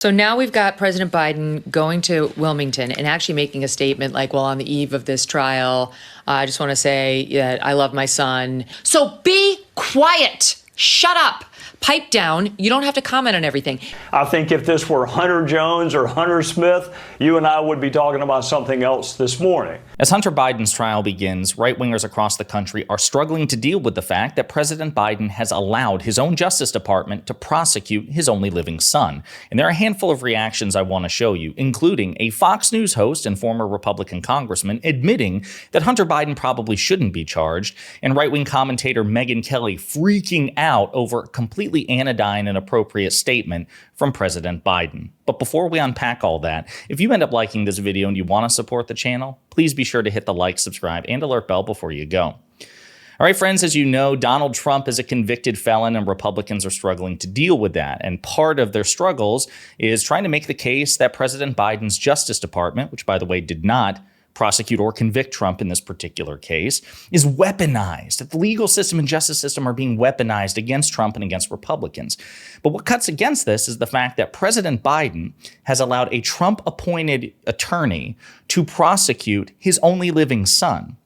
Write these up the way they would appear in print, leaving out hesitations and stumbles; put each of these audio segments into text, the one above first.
So now we've got President Biden going to Wilmington and actually making a statement like, well, on the eve of this trial, I just want to say that I love my son. So be quiet. Shut up. Pipe down. You don't have to comment on everything. I think if this were Hunter Jones or Hunter Smith, you and I would be talking about something else this morning. As Hunter Biden's trial begins, right-wingers across the country are struggling to deal with the fact that President Biden has allowed his own Justice Department to prosecute his only living son. And there are a handful of reactions I want to show you, including a Fox News host and former Republican congressman admitting that Hunter Biden probably shouldn't be charged, and right-wing commentator Megyn Kelly freaking out over a completely anodyne and appropriate statement from President Biden. But before we unpack all that, if you end up liking this video and you want to support the channel, please be sure to hit the like, subscribe, and alert bell before you go. All right, friends, as you know, Donald Trump is a convicted felon and Republicans are struggling to deal with that. And part of their struggles is trying to make the case that President Biden's Justice Department, which by the way did not prosecute or convict Trump in this particular case, is weaponized. That the legal system and justice system are being weaponized against Trump and against Republicans. But what cuts against this is the fact that President Biden has allowed a Trump-appointed attorney to prosecute his only living son.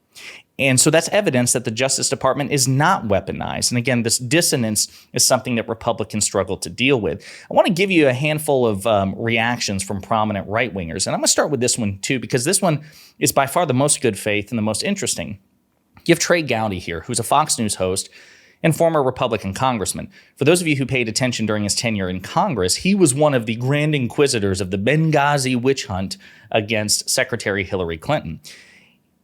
And so that's evidence that the Justice Department is not weaponized. And again, this dissonance is something that Republicans struggle to deal with. I want to give you a handful of reactions from prominent right-wingers. And I'm going to start with this one, too, because this one is by far the most good faith and the most interesting. You have Trey Gowdy here, who's a Fox News host and former Republican congressman. For those of you who paid attention during his tenure in Congress, he was one of the grand inquisitors of the Benghazi witch hunt against Secretary Hillary Clinton.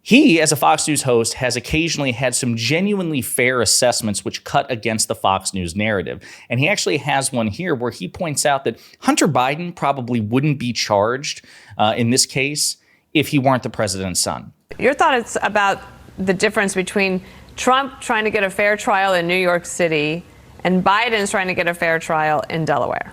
He, as a Fox News host, has occasionally had some genuinely fair assessments which cut against the Fox News narrative. And he actually has one here where he points out that Hunter Biden probably wouldn't be charged in this case if he weren't the president's son. Your thoughts about the difference between Trump trying to get a fair trial in New York City and Biden's trying to get a fair trial in Delaware?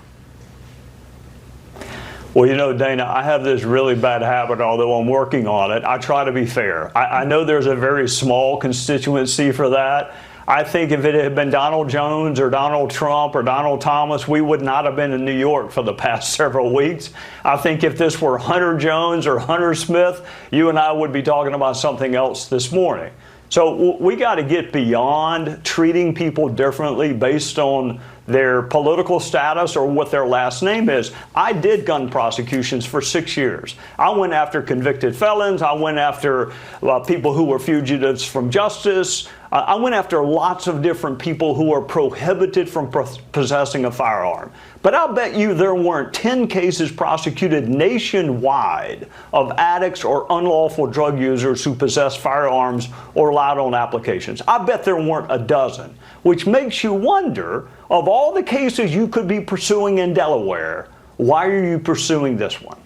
Well, you know, Dana, I have this really bad habit, although I'm working on it. I try to be fair. I know there's a very small constituency for that. I think if it had been Donald Jones or Donald Trump or Donald Thomas, we would not have been in New York for the past several weeks. I think if this were Hunter Jones or Hunter Smith, you and I would be talking about something else this morning. So we got to get beyond treating people differently based on their political status or what their last name is. I did gun prosecutions for 6 years. I went after convicted felons. I went after people who were fugitives from justice. I went after lots of different people who are prohibited from possessing a firearm. But I'll bet you there weren't 10 cases prosecuted nationwide of addicts or unlawful drug users who possessed firearms or lied on applications. I bet there weren't a dozen, which makes you wonder, of all the cases you could be pursuing in Delaware, why are you pursuing this one?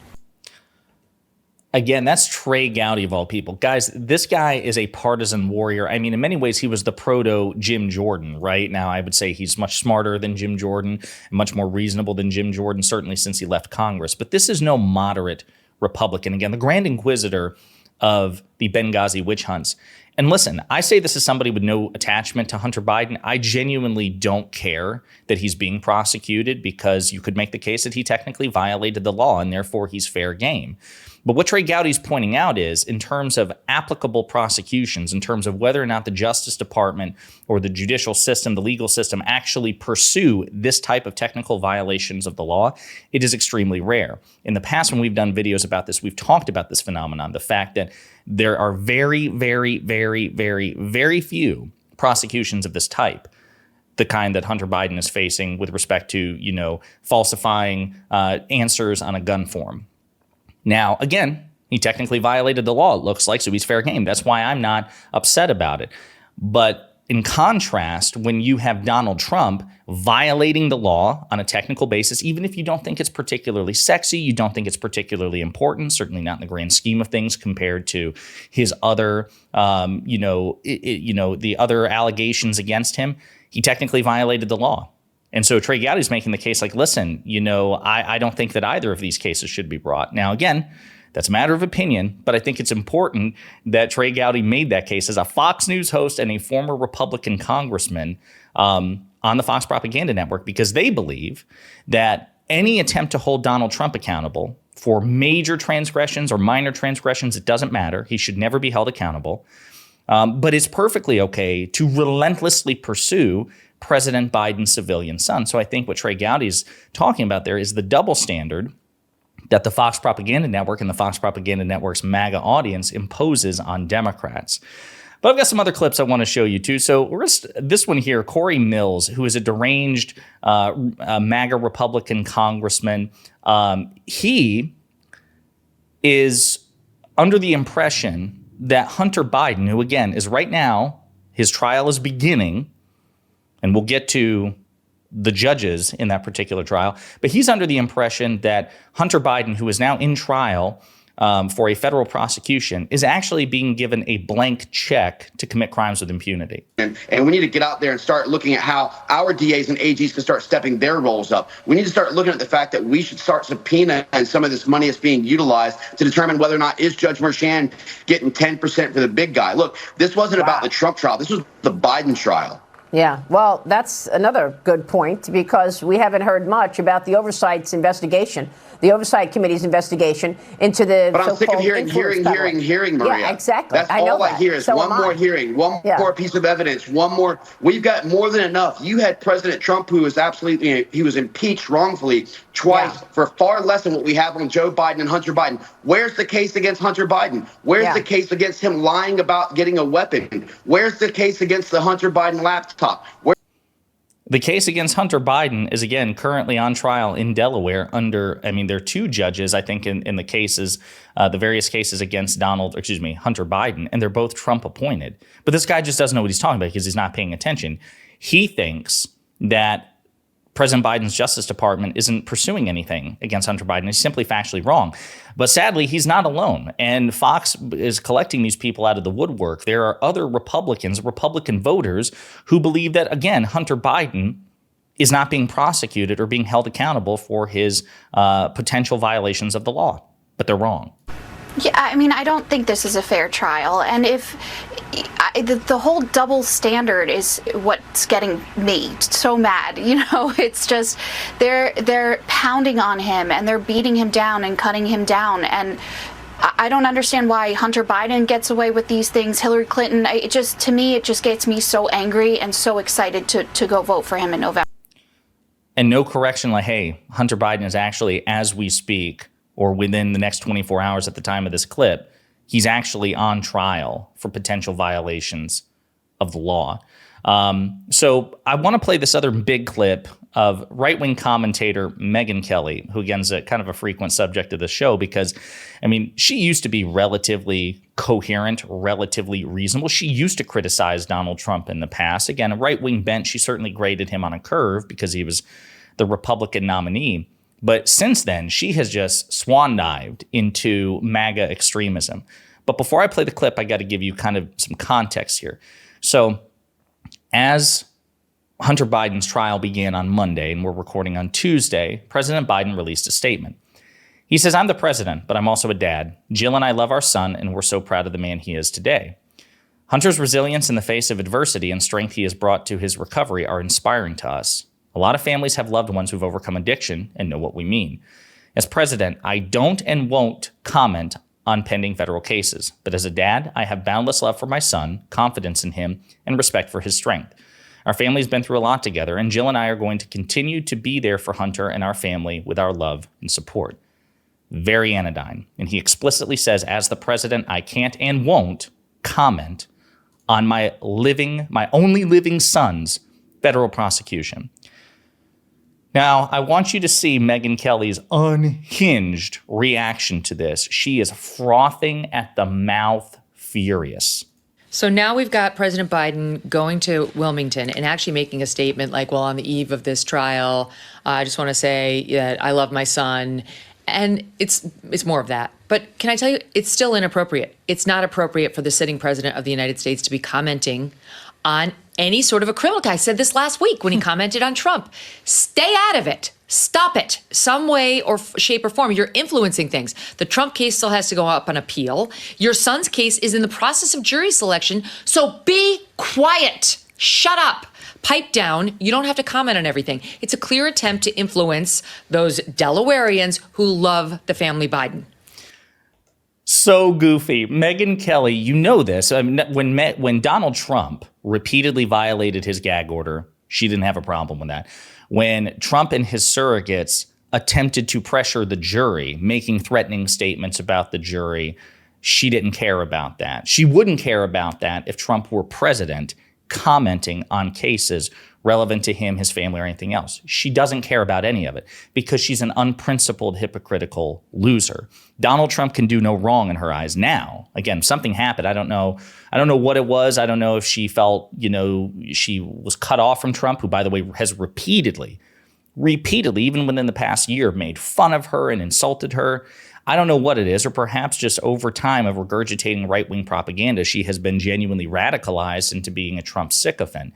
Again, that's Trey Gowdy of all people. Guys, this guy is a partisan warrior. I mean, in many ways, he was the proto Jim Jordan, right? Now, I would say he's much smarter than Jim Jordan, much more reasonable than Jim Jordan, certainly since he left Congress. But this is no moderate Republican. Again, the Grand Inquisitor of the Benghazi witch hunts. And listen, I say this as somebody with no attachment to Hunter Biden. I genuinely don't care that he's being prosecuted because you could make the case that he technically violated the law and therefore he's fair game. But what Trey Gowdy's pointing out is, in terms of applicable prosecutions, in terms of whether or not the Justice Department or the judicial system, the legal system, actually pursue this type of technical violations of the law, it is extremely rare. In the past, when we've done videos about this, we've talked about this phenomenon, the fact that there are very, very, very, very, very few prosecutions of this type. The kind that Hunter Biden is facing with respect to, you know, falsifying answers on a gun form. Now, again, he technically violated the law, it looks like, so he's fair game. That's why I'm not upset about it. But in contrast, when you have Donald Trump violating the law on a technical basis, even if you don't think it's particularly sexy, you don't think it's particularly important, certainly not in the grand scheme of things compared to his other, the other allegations against him, he technically violated the law. And so Trey Gowdy's making the case like, listen, I don't think that either of these cases should be brought. Now, again, that's a matter of opinion, but I think it's important that Trey Gowdy made that case as a Fox News host and a former Republican congressman on the Fox Propaganda Network, because they believe that any attempt to hold Donald Trump accountable for major transgressions or minor transgressions, it doesn't matter. He should never be held accountable. But it's perfectly okay to relentlessly pursue President Biden's civilian son. So I think what Trey Gowdy is talking about there is the double standard that the Fox Propaganda Network and the Fox Propaganda Network's MAGA audience imposes on Democrats. But I've got some other clips I want to show you too. So this one here, Corey Mills, who is a deranged MAGA Republican congressman, he is under the impression that Hunter Biden, who again is right now, his trial is beginning, and we'll get to the judges in that particular trial, but he's under the impression that Hunter Biden, who is now in trial for a federal prosecution, is actually being given a blank check to commit crimes with impunity. And we need to get out there and start looking at how our DAs and AGs can start stepping their roles up. We need to start looking at the fact that we should start subpoenaing some of this money that's being utilized to determine whether or not is Judge Merchan getting 10% for the big guy. Look, this wasn't about the Trump trial. This was the Biden trial. Yeah, well, that's another good point, because we haven't heard much about the Oversight investigation, the Oversight Committee's investigation into the But I'm sick of hearing, Maria. Yeah, exactly. That's all I hear is one more hearing, one more piece of evidence, one more. We've got more than enough. You had President Trump, who was he was impeached wrongfully twice for far less than what we have on Joe Biden and Hunter Biden. Where's the case against Hunter Biden? Where's the case against him lying about getting a weapon? Where's the case against the Hunter Biden laptop? The case against Hunter Biden is, again, currently on trial in Delaware there are two judges, I think, in the cases, the various cases against Hunter Biden, and they're both Trump appointed. But this guy just doesn't know what he's talking about because he's not paying attention. He thinks that President Biden's Justice Department isn't pursuing anything against Hunter Biden. He's simply factually wrong. But sadly, he's not alone. And Fox is collecting these people out of the woodwork. There are other Republican voters, who believe that, again, Hunter Biden is not being prosecuted or being held accountable for his potential violations of the law. But they're wrong. Yeah, I mean, I don't think this is a fair trial. And the whole double standard is what's getting me so mad. It's just they're pounding on him and they're beating him down and cutting him down. And I don't understand why Hunter Biden gets away with these things. Hillary Clinton, it just gets me so angry and so excited to go vote for him in November. And no correction like, hey, Hunter Biden is actually, as we speak, or within the next 24 hours at the time of this clip, he's actually on trial for potential violations of the law. So I want to play this other big clip of right-wing commentator Megyn Kelly, who, again, is kind of a frequent subject of the show because, she used to be relatively coherent, relatively reasonable. She used to criticize Donald Trump in the past. Again, a right-wing bent, she certainly graded him on a curve because he was the Republican nominee. But since then, she has just swan dived into MAGA extremism. But before I play the clip, I got to give you kind of some context here. So as Hunter Biden's trial began on Monday, and we're recording on Tuesday, President Biden released a statement. He says, "I'm the president, but I'm also a dad. Jill and I love our son, and we're so proud of the man he is today. Hunter's resilience in the face of adversity and strength he has brought to his recovery are inspiring to us. A lot of families have loved ones who've overcome addiction and know what we mean. As president, I don't and won't comment on pending federal cases, but as a dad, I have boundless love for my son, confidence in him, and respect for his strength. Our family's been through a lot together, and Jill and I are going to continue to be there for Hunter and our family with our love and support." Very anodyne. And he explicitly says, as the president, I can't and won't comment on my only living son's federal prosecution. Now, I want you to see Megyn Kelly's unhinged reaction to this. She is frothing at the mouth, furious. So now we've got President Biden going to Wilmington and actually making a statement like, well, on the eve of this trial, I just want to say that I love my son. And it's more of that. But can I tell you, it's still inappropriate. It's not appropriate for the sitting president of the United States to be commenting on any sort of a criminal case. I said this last week when he commented on Trump. Stay out of it. Stop it. Some way or shape or form. You're influencing things. The Trump case still has to go up on appeal. Your son's case is in the process of jury selection. So be quiet. shut up, pipe down. You don't have to comment on everything. It's a clear attempt to influence those Delawareans who love the family Biden. So goofy. Megyn Kelly, you know this. I mean, when Donald Trump repeatedly violated his gag order, she didn't have a problem with that. When Trump and his surrogates attempted to pressure the jury, making threatening statements about the jury, she didn't care about that. She wouldn't care about that if Trump were president, commenting on cases relevant to him, his family, or anything else. She doesn't care about any of it because she's an unprincipled, hypocritical loser. Donald Trump can do no wrong in her eyes now. Again, something happened. I don't know what it was. I don't know if she felt, she was cut off from Trump, who, by the way, has repeatedly, even within the past year, made fun of her and insulted her. I don't know what it is, or perhaps just over time of regurgitating right-wing propaganda, she has been genuinely radicalized into being a Trump sycophant.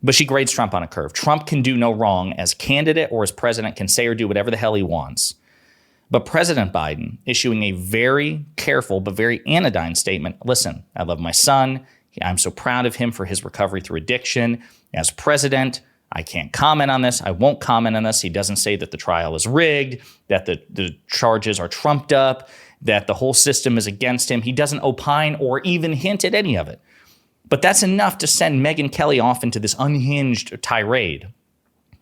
But she grades Trump on a curve. Trump can do no wrong as candidate or as president, can say or do whatever the hell he wants. But President Biden issuing a very careful but very anodyne statement. Listen, I love my son. I'm so proud of him for his recovery through addiction. As president, I can't comment on this. I won't comment on this. He doesn't say that the trial is rigged, that the charges are trumped up, that the whole system is against him. He doesn't opine or even hint at any of it. But that's enough to send Megyn Kelly off into this unhinged tirade.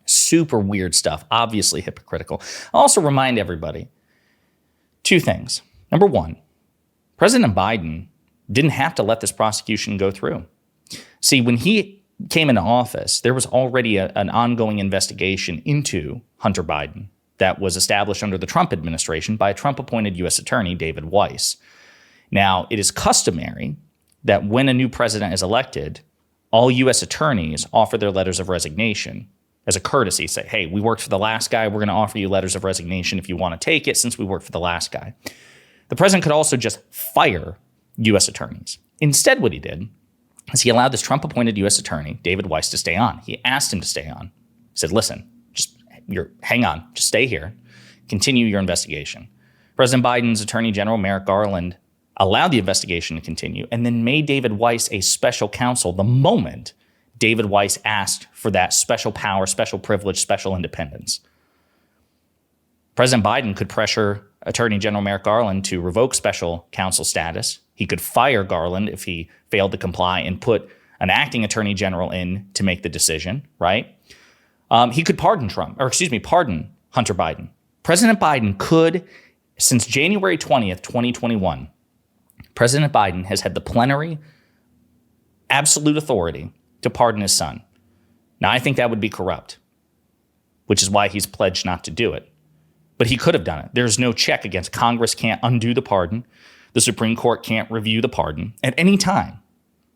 Super weird stuff, obviously hypocritical. I'll also remind everybody two things. Number one, President Biden didn't have to let this prosecution go through. See, when he came into office, there was already an ongoing investigation into Hunter Biden that was established under the Trump administration by a Trump-appointed U.S. Attorney, David Weiss. Now, it is customary that when a new president is elected, all U.S. attorneys offer their letters of resignation as a courtesy. Say, hey, we worked for the last guy. We're going to offer you letters of resignation if you want to take it, since we worked for the last guy. The president could also just fire U.S. attorneys. Instead, what he did is he allowed this Trump-appointed U.S. attorney, David Weiss, to stay on. He asked him to stay on. He said, listen, hang on, just stay here. Continue your investigation. President Biden's Attorney General, Merrick Garland, allowed the investigation to continue, and then made David Weiss a special counsel the moment David Weiss asked for that special power, special privilege, special independence. President Biden could pressure Attorney General Merrick Garland to revoke special counsel status. He could fire Garland if he failed to comply and put an acting attorney general in to make the decision, right? He could pardon Hunter Biden. President Biden could, since January 20th, 2021, President Biden has had the plenary, absolute authority to pardon his son. Now, I think that would be corrupt, which is why he's pledged not to do it. But he could have done it. There's no check against. Congress can't undo the pardon. The Supreme Court can't review the pardon. At any time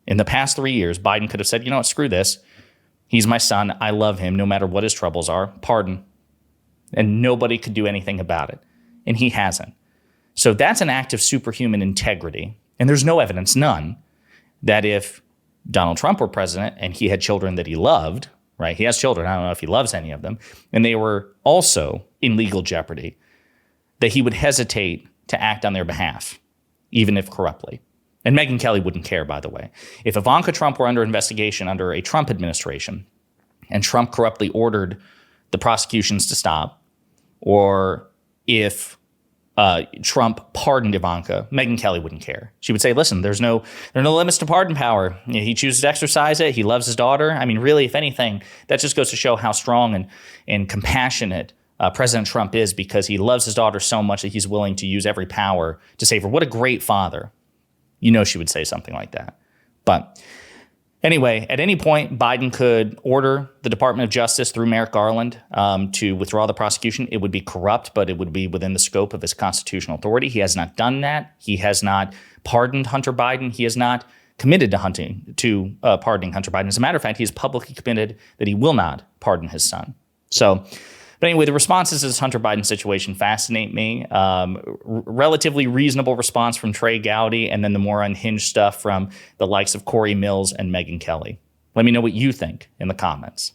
in the past 3 years, Biden could have said, you know what, screw this. He's my son. I love him no matter what his troubles are. Pardon. And nobody could do anything about it. And he hasn't. So that's an act of superhuman integrity. And there's no evidence, none, that if Donald Trump were president and he had children that he loved, right? He has children. I don't know if he loves any of them. And they were also in legal jeopardy, that he would hesitate to act on their behalf, even if corruptly. And Megyn Kelly wouldn't care, by the way. If Ivanka Trump were under investigation under a Trump administration and Trump corruptly ordered the prosecutions to stop, or if Trump pardoned Ivanka, Megyn Kelly wouldn't care. She would say, listen, there are no limits to pardon power. He chooses to exercise it. He loves his daughter. I mean, really, if anything, that just goes to show how strong and compassionate President Trump is, because he loves his daughter so much that he's willing to use every power to save her. What a great father. You know she would say something like that. But anyway, at any point, Biden could order the Department of Justice through Merrick Garland to withdraw the prosecution. It would be corrupt, but it would be within the scope of his constitutional authority. He has not done that. He has not pardoned Hunter Biden. He has not committed to pardoning Hunter Biden. As a matter of fact, he has publicly committed that he will not pardon his son. But anyway, the responses to this Hunter Biden situation fascinate me. Relatively reasonable response from Trey Gowdy, and then the more unhinged stuff from the likes of Corey Mills and Megyn Kelly. Let me know what you think in the comments.